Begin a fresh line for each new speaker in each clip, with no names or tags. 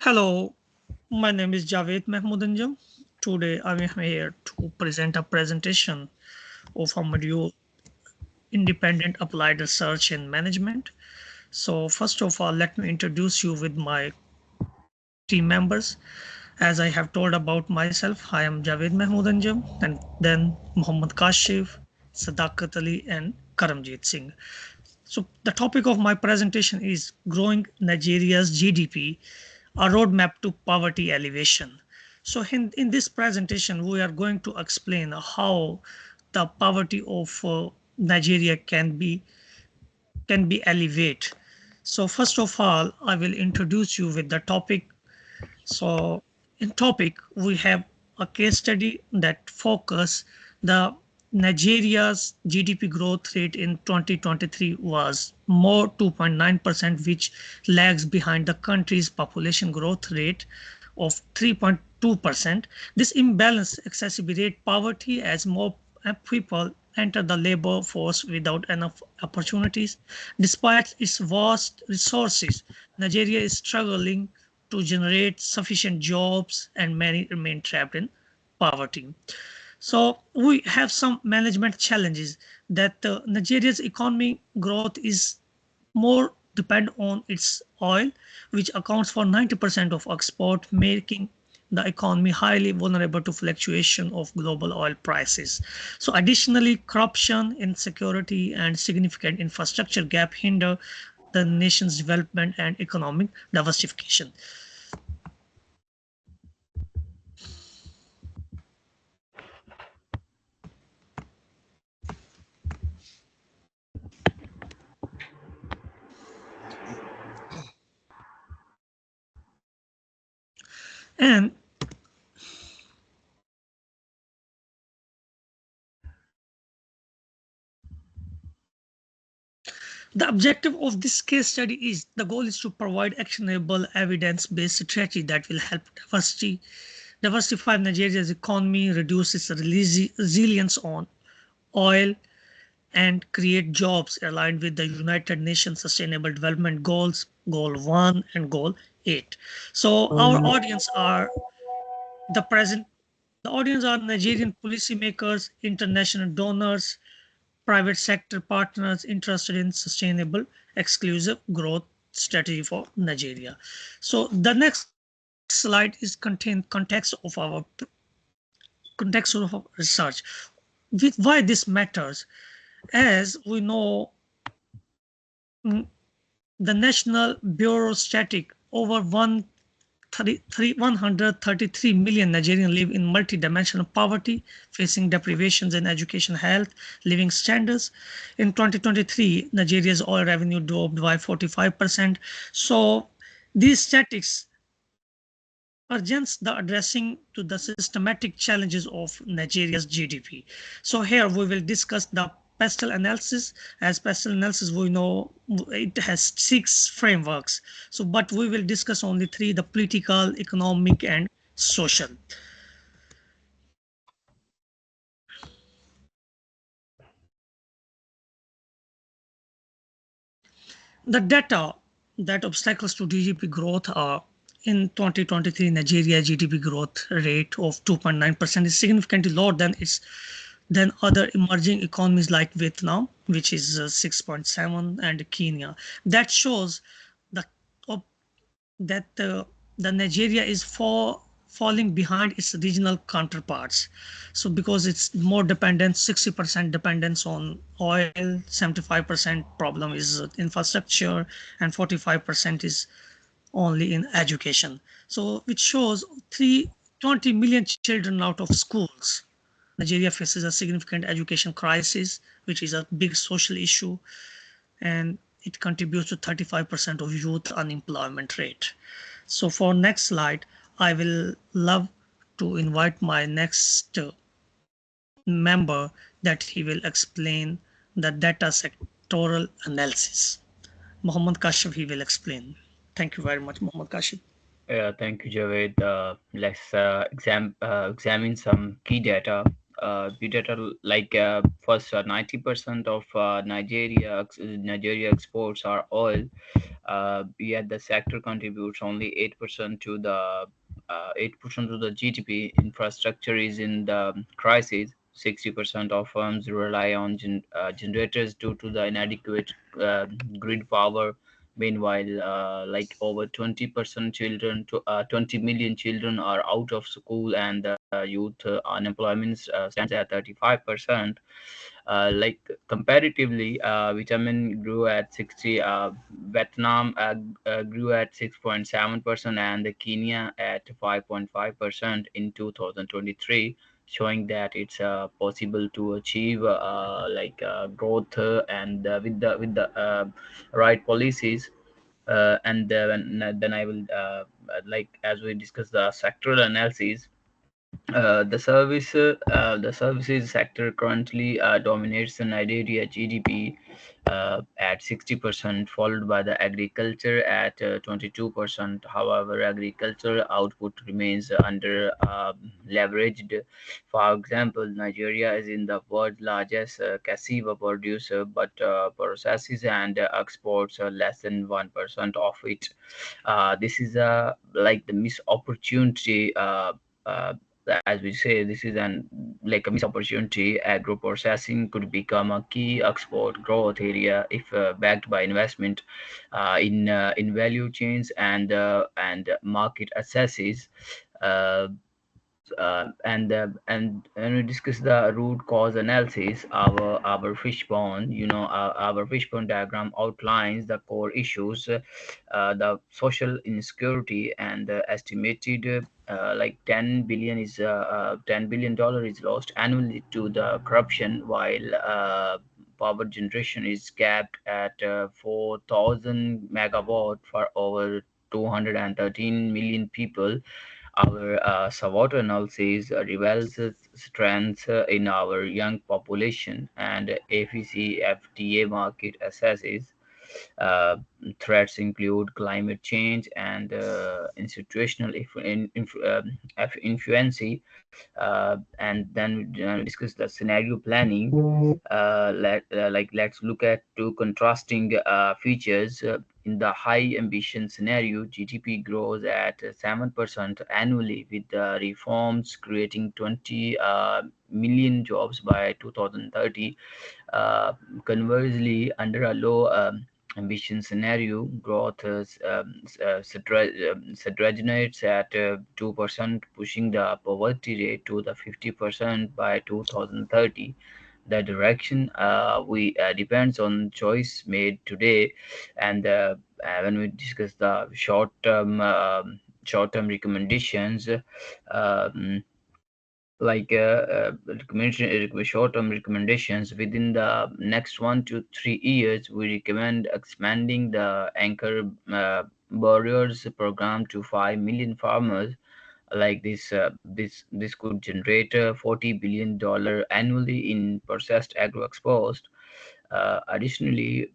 Hello, my name is Javed Mahmoodanjam. Today I'm here to present a presentation of a module Independent Applied Research and Management. So first of all, let me introduce you with my team members. As I have told about myself, I am Javed Mahmoodanjam and then Muhammad Kashif, Sadakat Ali and Karamjit Singh. So the topic of my presentation is growing Nigeria's GDP, a roadmap to poverty alleviation. So in this presentation, we are going to explain how the poverty of Nigeria can be alleviated. So first of all, I will introduce you with the topic. So in topic, we have a case study that focus the Nigeria's GDP growth rate in 2023 was more 2.9%, which lags behind the country's population growth rate of 3.2%. This imbalance exacerbates poverty as more people enter the labor force without enough opportunities. Despite its vast resources, Nigeria is struggling to generate sufficient jobs and many remain trapped in poverty. So we have some management challenges that Nigeria's economic growth is more depend on its oil, which accounts for 90% of export, making the economy highly vulnerable to fluctuation of global oil prices. So additionally, corruption, insecurity, and significant infrastructure gap hinder the nation's development and economic diversification. And the objective of this case study is the goal is to provide actionable evidence-based strategy that will help diversify Nigeria's economy, reduce its resilience on oil, and create jobs aligned with the United Nations Sustainable Development Goals, Goal 1 and Goal 8. So our audience are the present the audience are Nigerian policymakers, international donors, private sector partners interested in sustainable exclusive growth strategy for Nigeria. So the next slide is contain context of our research. With why this matters, as we know, mm, the National Bureau Static over 133 million Nigerians live in multidimensional poverty, facing deprivations in education, health, living standards. In 2023, Nigeria's oil revenue dropped by 45%. So these statistics urgents the addressing to the systematic challenges of Nigeria's GDP. So here we will discuss the pastel analysis. As pastel analysis, we know it has 6 frameworks. So, but we will discuss only 3: the political, economic, and social. The data that obstacles to GDP growth are in 2023, Nigeria GDP growth rate of 2.9% is significantly lower than other emerging economies like Vietnam, which is 6.7, and Kenya. That shows the that the Nigeria is falling behind its regional counterparts. So because it's more dependent, 60% dependence on oil, 75% problem is infrastructure, and 45% is only in education. So which shows 320 million children out of schools. Nigeria faces a significant education crisis, which is a big social issue, and it contributes to 35% of youth unemployment rate. So for next slide, I will love to invite my next member that he will explain the data sectoral analysis. Muhammad Kashif, he will explain. Thank you very much, Muhammad Kashif.
Thank you, Javed. Let's examine some key data. Key data like first, 90% of Nigeria exports are oil, Yet the sector contributes only 8% to the 8% to the GDP. Infrastructure is in the crisis. 60% of firms rely on generators due to the inadequate uh, grid power. Meanwhile, like over 20% children, to 20 million children are out of school, and youth unemployment stands at 35%. Like comparatively, vitamin grew at 60. Vietnam grew at 6.7%, and the Kenya at 5.5% in 2023, showing that it's possible to achieve growth and with the right policies. And then I will like as we discuss the sectoral analysis. The services sector currently dominates the Nigeria GDP at 60%, followed by the agriculture at 22%. However, agricultural output remains under leveraged. For example, Nigeria is in the world's largest cassava producer, but processes and exports are less than 1% of it. This is a like the missed opportunity. Uh, as we say, this is an like a missed opportunity. Agro processing could become a key export growth area if backed by investment in value chains and market accesses. Uh, and when we discuss the root cause analysis, our fishbone, our fishbone diagram outlines the core issues, the social insecurity, and the estimated like 10 billion is $10 billion is lost annually to the corruption, while power generation is capped at 4,000 megawatt for over 213 million people. Our SWOT analysis reveals strengths in our young population, and AFCFTA market assesses uh, threats include climate change and institutional influence. And then we discuss the scenario planning. Let's look at two contrasting features. In the high ambition scenario, GDP grows at 7% annually, with the reforms creating 20 million jobs by 2030. Uh, Conversely, under a low ambition scenario, growth stagnates at 2%, pushing the poverty rate to the 50% by 2030. The direction we depends on choice made today. And when we discuss the short-term recommendations, um, short-term recommendations within the next 1 to 3 years, we recommend expanding the anchor borrowers program to 5 million farmers. Like this could generate $40 billion annually in processed agro exports. Additionally,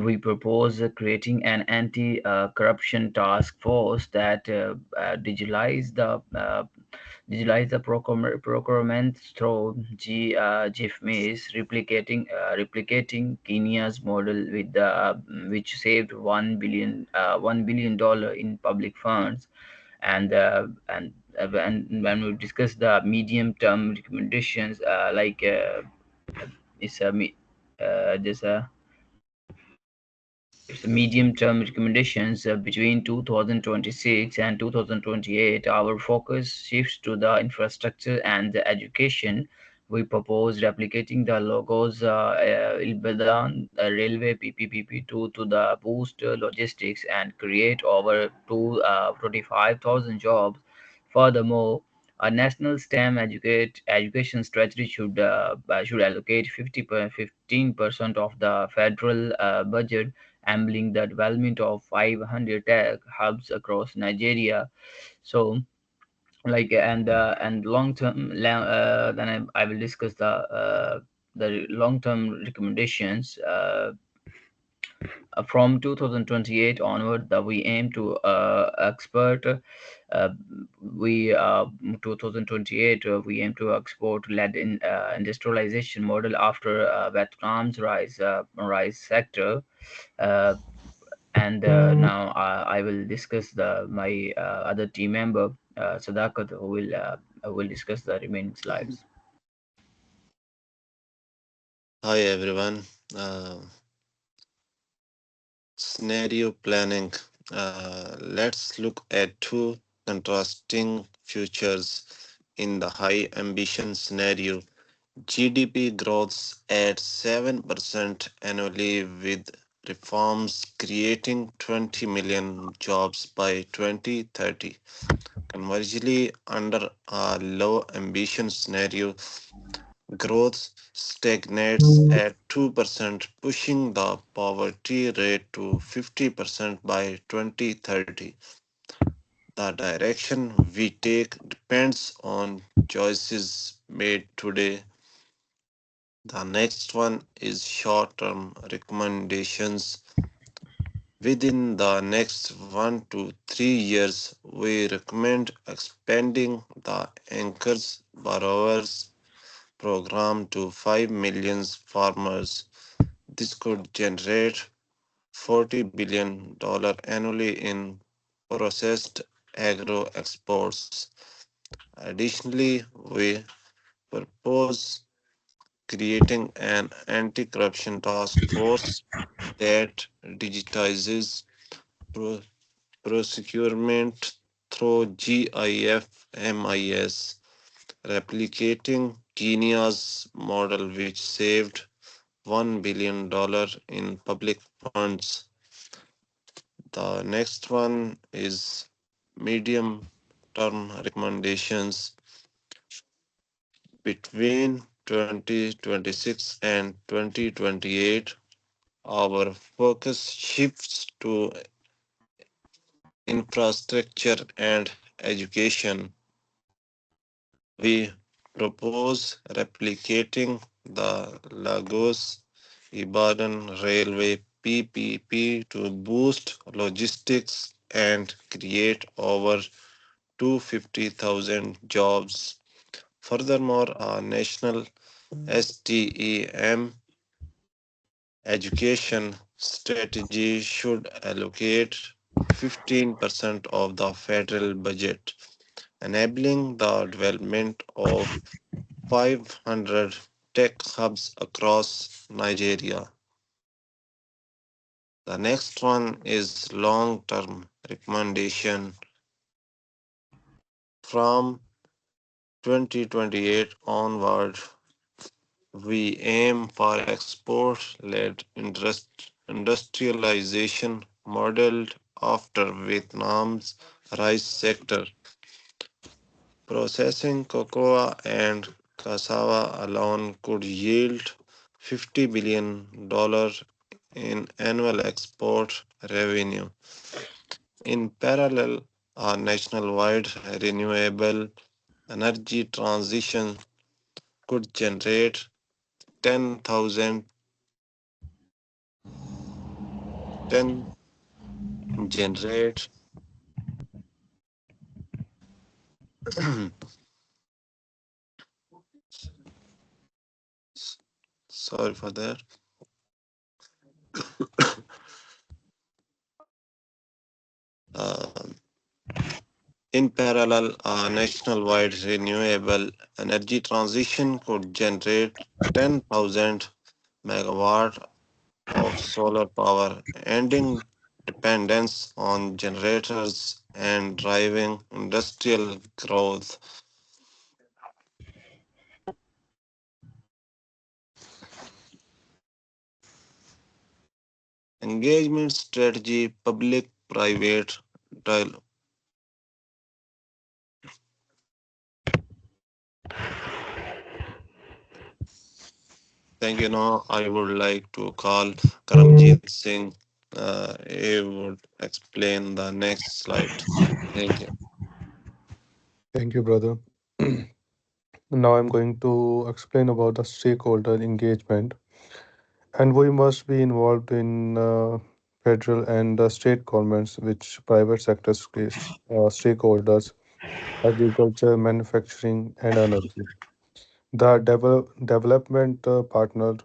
we propose creating an anti-corruption task force that digitalize the procurement through GIFMAs, replicating Kenya's model with which saved $1 billion in public funds. And when we discuss the medium term recommendations, it's a me- there's a it's medium term recommendations between 2026 and 2028. Our focus shifts to the infrastructure and the education. We propose replicating the logos Ilbadan railway PPP2 to the boost logistics and create over 25,000 jobs. Furthermore, a national STEM education strategy should allocate 15% of the federal budget, enabling the development of 500 tech hubs across Nigeria. So, and long term, then I will discuss the long term recommendations. From 2028 onward, that we aim to export. Uh, we 2028 we aim to export led in industrialization model after Vietnam's rise sector. Uh, And now I will discuss the my other team member, Sadakat, who will discuss the remaining slides.
Hi everyone. Uh, Scenario planning. Let's look at two contrasting futures in the high ambition scenario. GDP grows at 7% annually with reforms creating 20 million jobs by 2030. Conversely, under a low ambition scenario, growth stagnates at 2%, pushing the poverty rate to 50% by 2030. The direction we take depends on choices made today. The next one is short term recommendations. Within the next 1 to 3 years, we recommend expanding the Anchors Borrowers program to 5 million farmers. This could generate $40 billion annually in processed agro exports. Additionally, we propose creating an anti corruption task force that digitizes pro- procurement through GIFMIS, replicating Kenya's model, which saved $1 billion in public funds. The next one is medium term recommendations between 2026 and 2028. Our focus shifts to infrastructure and education. We propose replicating the Lagos Ibadan Railway PPP to boost logistics and create over 250,000 jobs. Furthermore, our national STEM education strategy should allocate 15% of the federal budget, enabling the development of 500 tech hubs across Nigeria. The next one is long term recommendation from 2028 onward. We aim for export led industrialization modeled after Vietnam's rice sector. Processing cocoa and cassava alone could yield $50 billion in annual export revenue. In parallel, our nationwide renewable energy transition could ten thousand 10 generate sorry for that. Uh, in parallel, a nationwide renewable energy transition could generate 10,000 megawatt of solar power, ending dependence on generators and driving industrial growth. Engagement strategy, public private dialogue. Thank you. Now, I would like to call Karamjit Singh. He would explain the next slide. Thank you.
Thank you, brother. Now I'm going to explain about the stakeholder engagement, and we must be involved in federal and state governments, which private sector stakeholders, agriculture, manufacturing, and energy. The development partner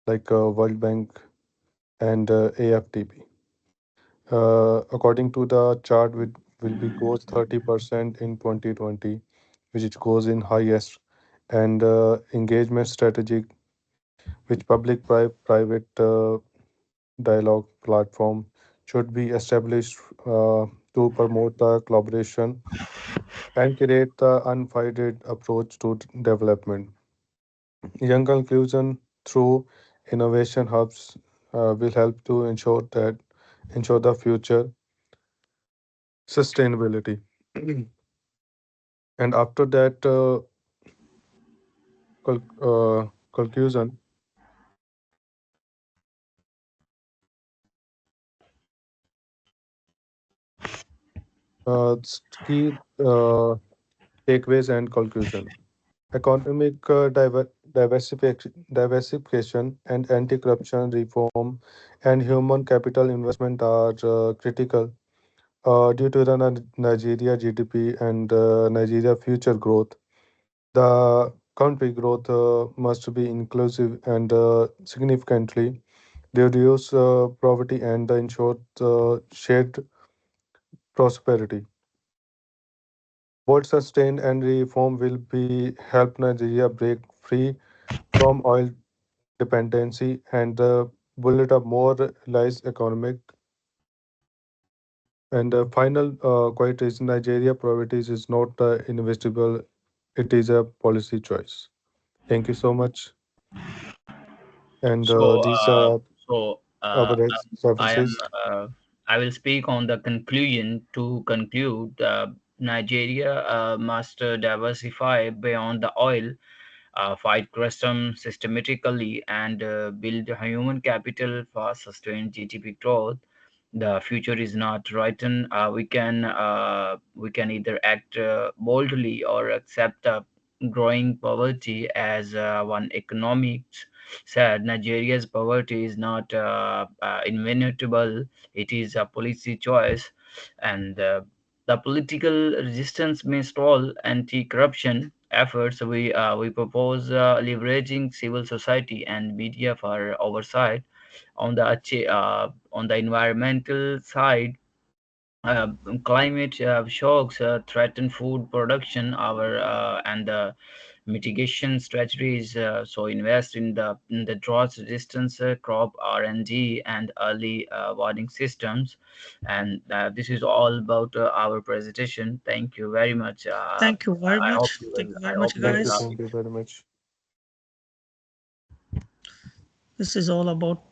like World Bank and AFDB. According to the chart, will be goes 30% in 2020, which it goes in highest, and engagement strategy, which private dialogue platform should be established to promote the collaboration and create the unfettered approach to development. Young conclusion through innovation hubs will help to ensure the future sustainability. And after that conclusion, key takeaways and conclusion. Economic diversification and anti-corruption reform and human capital investment are critical due to the Nigeria GDP and Nigeria future growth. The country growth must be inclusive and significantly reduce poverty and ensure shared prosperity. Bold, sustained, and reform will be help Nigeria break free from oil dependency and build a more realized economic. And final quite is Nigeria priorities is not investable; it is a policy choice. Thank you so much. And
So,
these are
so
our
I am.
references.
I will speak on the conclusion. To conclude, Nigeria must diversify beyond the oil, fight corruption systematically, and build human capital for sustained GDP growth. The future is not written. We can either act boldly or accept the growing poverty. As one economics said, Nigeria's poverty is not inevitable; it is a policy choice, and the political resistance may stall anti-corruption efforts. We propose leveraging civil society and media for oversight. On the environmental side, uh, climate shocks threaten food production, our and the mitigation strategies. So invest in the drought resistance crop R&D and early warning systems. And this is all about our presentation. Thank you very much.
Thank you very
I hope
much.
you
Thank
will.
you
I
very
hope
much,
you will
guys.
love
Thank
it.
you very much.
This is all about